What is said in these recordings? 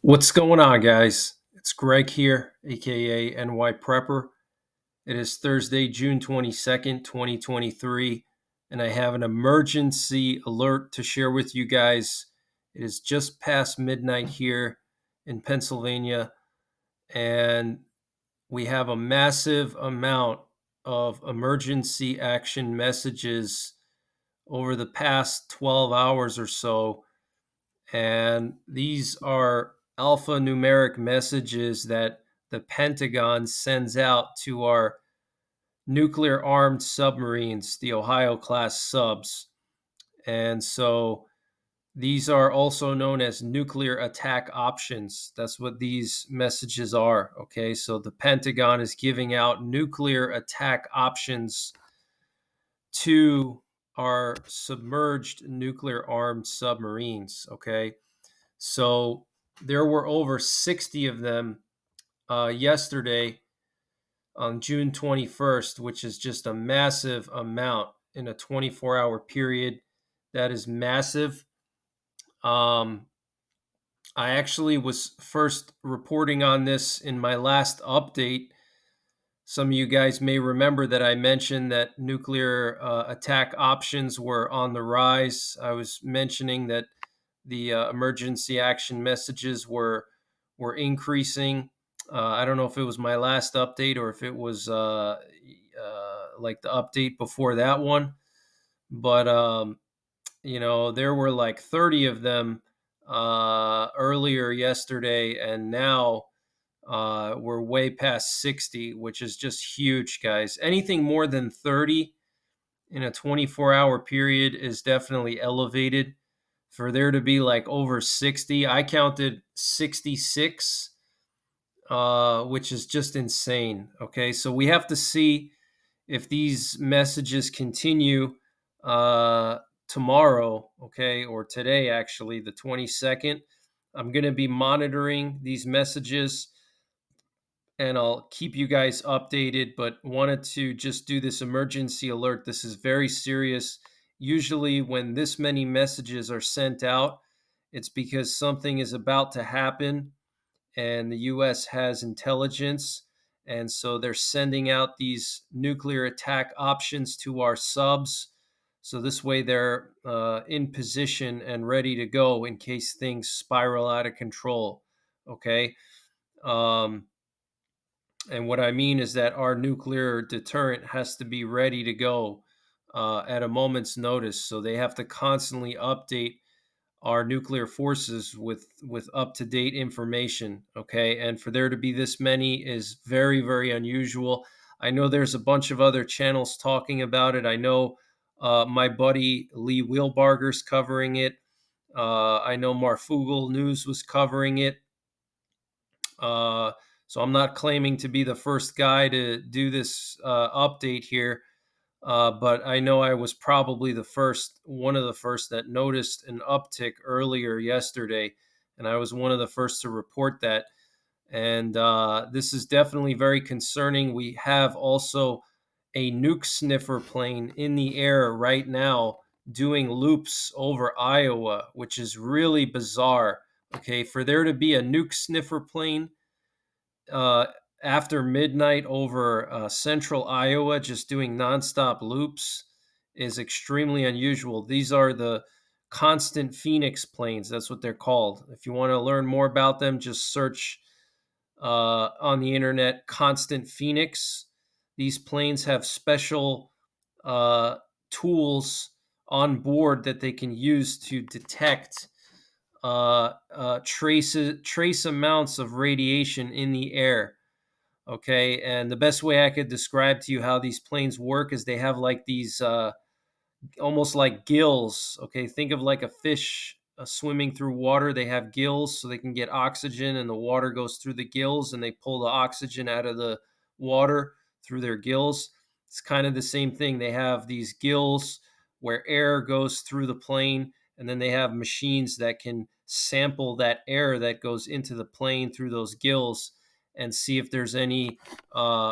What's going on, guys? It's Greg here, aka NYPrepper. It is Thursday, June 22nd, 2023, and I have an emergency alert to share with you guys. It is just past midnight here in Pennsylvania, and we have a massive amount of emergency action messages over the past 12 hours or so, and these are alphanumeric messages that the Pentagon sends out to our nuclear armed submarines, the Ohio class subs. And so these are also known as nuclear attack options. That's what these messages are. Okay. So the Pentagon is giving out nuclear attack options to our submerged nuclear armed submarines. Okay. So there were over 60 of them yesterday on June 21st, which is just a massive amount in a 24-hour period. That is massive. Um, I actually was first reporting on this in my last update. Some of you guys may remember that I mentioned that nuclear attack options were on the rise. I was mentioning that the emergency action messages were increasing. I don't know if it was my last update or if it was like the update before that one, but there were like 30 of them earlier yesterday, and now we're way past 60, which is just huge, guys. Anything more than 30 in a 24-hour period is definitely elevated. For there to be like over 60, I counted 66, which is just insane. Okay, so we have to see if these messages continue uh, tomorrow, okay, or today, actually, the 22nd. I'm going to be monitoring these messages and I'll keep you guys updated, but wanted to just do this emergency alert. This is very serious. Usually, when this many messages are sent out, it's because something is about to happen and the US has intelligence. And so they're sending out these nuclear attack options to our subs. So this way they're in position and ready to go in case things spiral out of control. Okay. Um, and what I mean is that our nuclear deterrent has to be ready to go at a moment's notice. So they have to constantly update our nuclear forces with up to date information. Okay, and for there to be this many is very, very unusual. I know there's a bunch of other channels talking about it. I know my buddy Lee Wheelbarger's covering it. I know Marfugel News was covering it. Uh, so I'm not claiming to be the first guy to do this update here, but I know I was probably one of the first that noticed an uptick earlier yesterday, and I was one of the first to report that. And this is definitely very concerning. We have also a nuke sniffer plane in the air right now doing loops over Iowa, which is really bizarre. Okay, for there to be a nuke sniffer plane uh, after midnight over central Iowa, just doing nonstop loops, is extremely unusual. These are the constant Phoenix planes. That's what they're called. If you want to learn more about them, just search on the internet constant Phoenix. These planes have special uh, tools on board that they can use to detect trace amounts of radiation in the air. Okay, and the best way I could describe to you how these planes work is they have like these almost like gills. Okay, think of like a fish swimming through water. They have gills so they can get oxygen, and the water goes through the gills, and they pull the oxygen out of the water through their gills. It's kind of the same thing. They have these gills where air goes through the plane, and then they have machines that can sample that air that goes into the plane through those gills and see if there's any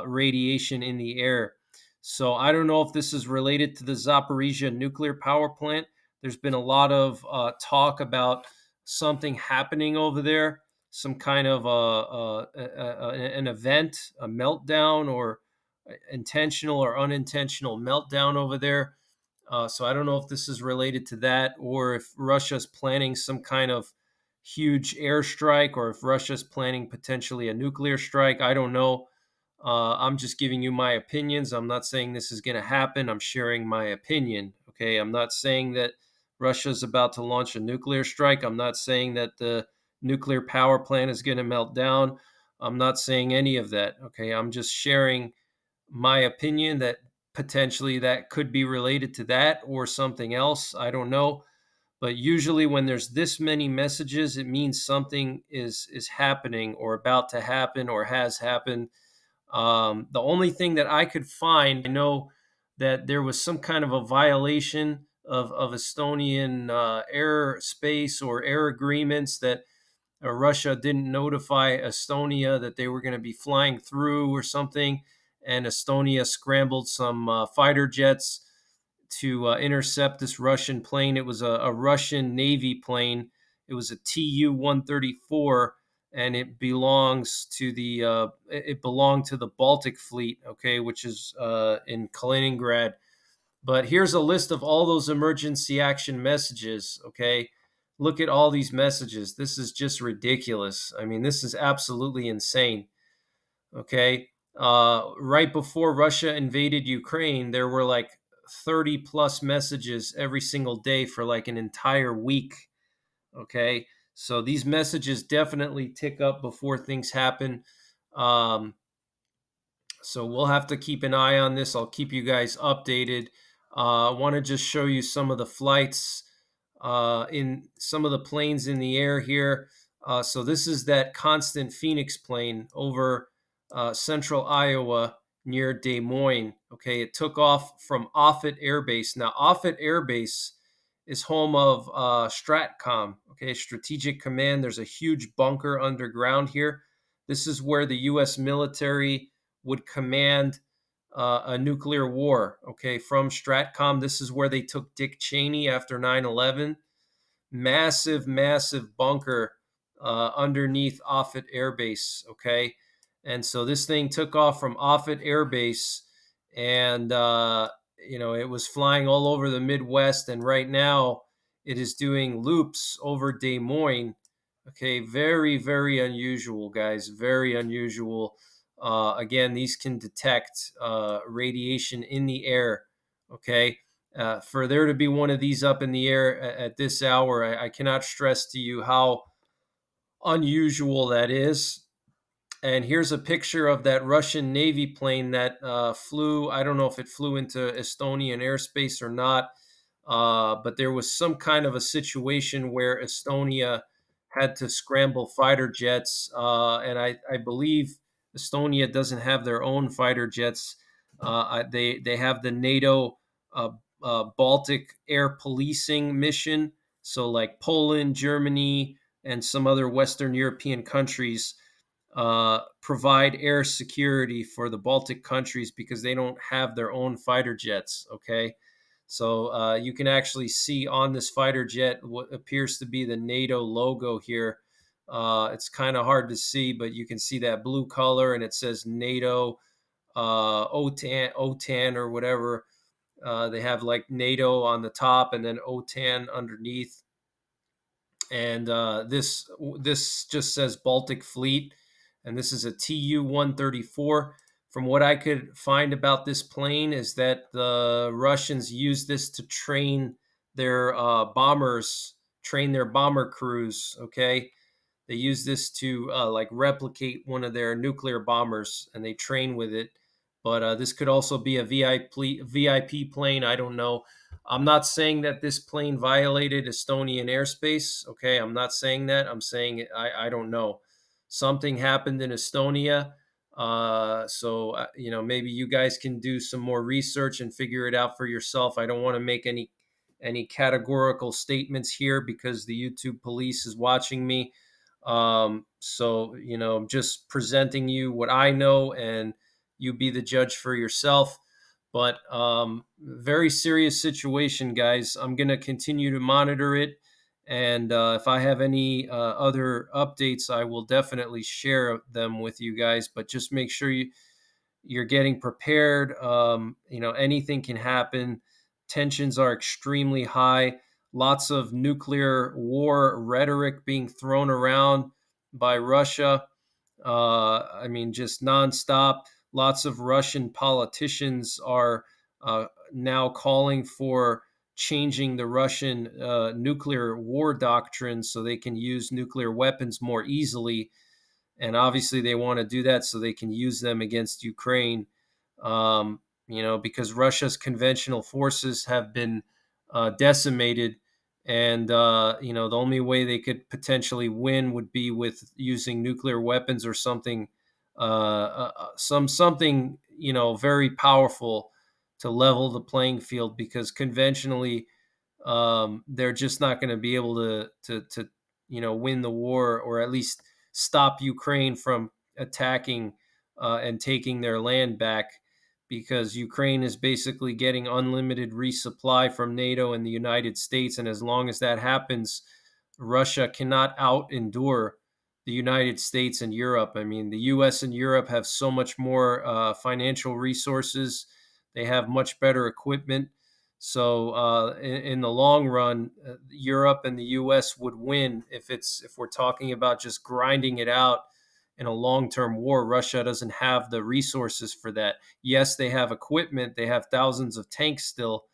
radiation in the air. So I don't know if this is related to the Zaporizhia nuclear power plant. There's been a lot of talk about something happening over there. some kind of an event, a meltdown, or intentional or unintentional meltdown over there. So I don't know if this is related to that, or if Russia's planning some kind of huge airstrike, or if Russia's planning potentially a nuclear strike. I don't know. I'm just giving you my opinions. I'm not saying this is going to happen. I'm sharing my opinion. Okay. I'm not saying that Russia's about to launch a nuclear strike. I'm not saying that the nuclear power plant is going to melt down. I'm not saying any of that. Okay. I'm just sharing my opinion that potentially that could be related to that or something else. I don't know. But usually when there's this many messages, it means something is happening or about to happen or has happened. The only thing that I could find, I know that there was some kind of a violation of Estonian airspace or air agreements, that Russia didn't notify Estonia that they were going to be flying through or something. And Estonia scrambled some fighter jets to intercept this Russian plane. It was a Russian Navy plane. It was a Tu-134, and it belonged to the Baltic Fleet, okay, which is in Kaliningrad. But here's a list of all those emergency action messages, okay? Look at all these messages. This is just ridiculous. I mean, this is absolutely insane, okay? Right before Russia invaded Ukraine, there were like 30 plus messages every single day for like an entire week, okay? So these messages definitely tick up before things happen. Um, so we'll have to keep an eye on this. I'll keep you guys updated. I want to just show you some of the flights in some of the planes in the air here. So this is that Constant Phoenix plane over central Iowa near Des Moines. Okay, it took off from Offutt Air Base. Now, Offutt Air Base is home of Stratcom, okay, Strategic Command. There's a huge bunker underground here. This is where the U.S. military would command a nuclear war, okay, from Stratcom. This is where they took Dick Cheney after 9/11. Massive, massive bunker underneath Offutt Air Base, okay? And so this thing took off from Offutt Air Base, and, it was flying all over the Midwest. And right now it is doing loops over Des Moines. Okay, very, very unusual, guys. Very unusual. Again, these can detect radiation in the air. Okay, for there to be one of these up in the air at this hour, I cannot stress to you how unusual that is. And here's a picture of that Russian Navy plane that flew. I don't know if it flew into Estonian airspace or not, but there was some kind of a situation where Estonia had to scramble fighter jets. And I believe Estonia doesn't have their own fighter jets. They have the NATO Baltic Air Policing mission. So, like Poland, Germany, and some other Western European countries provide air security for the Baltic countries because they don't have their own fighter jets. Okay. So you can actually see on this fighter jet what appears to be the NATO logo here. It's kind of hard to see, but you can see that blue color, and it says NATO, OTAN or whatever. They have like NATO on the top and then OTAN underneath. And this just says Baltic Fleet, and this is a Tu-134. From what I could find about this plane is that the Russians use this to train their bombers, train their bomber crews. Okay, they use this to like replicate one of their nuclear bombers, and they train with it. But this could also be a VIP plane. I don't know. I'm not saying that this plane violated Estonian airspace. Okay, I'm not saying that. I'm saying I don't know. Something happened in Estonia. Maybe you guys can do some more research and figure it out for yourself. I don't want to make any categorical statements here because the YouTube police is watching me. I'm just presenting you what I know, and you be the judge for yourself. But very serious situation, guys. I'm going to continue to monitor it, And if I have any other updates, I will definitely share them with you guys. But just make sure you're getting prepared. Anything can happen. Tensions are extremely high. Lots of nuclear war rhetoric being thrown around by Russia. Just nonstop. Lots of Russian politicians are now calling for changing the Russian nuclear war doctrine so they can use nuclear weapons more easily. And obviously, they want to do that so they can use them against Ukraine. Because Russia's conventional forces have been decimated, and the only way they could potentially win would be with using nuclear weapons or something, something very powerful to level the playing field. Because conventionally, they're just not going to be able to win the war, or at least stop Ukraine from attacking and taking their land back, because Ukraine is basically getting unlimited resupply from NATO and the United States. And as long as that happens, Russia cannot out endure the United States and Europe. I mean, the US and Europe have so much more financial resources, they have much better equipment. So in the long run, Europe and the U.S. would win if we're talking about just grinding it out in a long-term war. Russia doesn't have the resources for that. Yes, they have equipment; they have thousands of tanks still,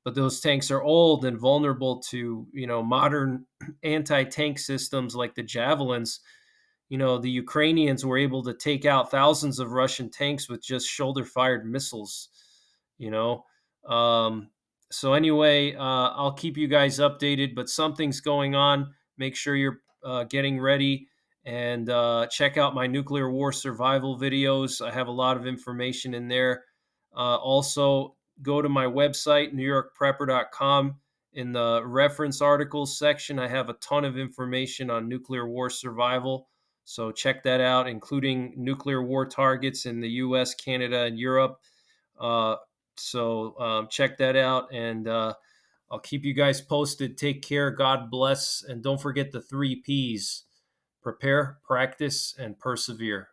but those tanks are old and vulnerable to modern anti-tank systems like the javelins. The Ukrainians were able to take out thousands of Russian tanks with just shoulder-fired missiles. You know, um, so anyway, I'll keep you guys updated. But something's going on. Make sure you're getting ready, and check out my nuclear war survival videos. I have a lot of information in there. Also, go to my website, NYPrepper.com. In the reference articles section, I have a ton of information on nuclear war survival. So check that out, including nuclear war targets in the US, Canada, and Europe. Uh, check that out, and I'll keep you guys posted. Take care. God bless. And don't forget the 3 Ps: prepare, practice, and persevere.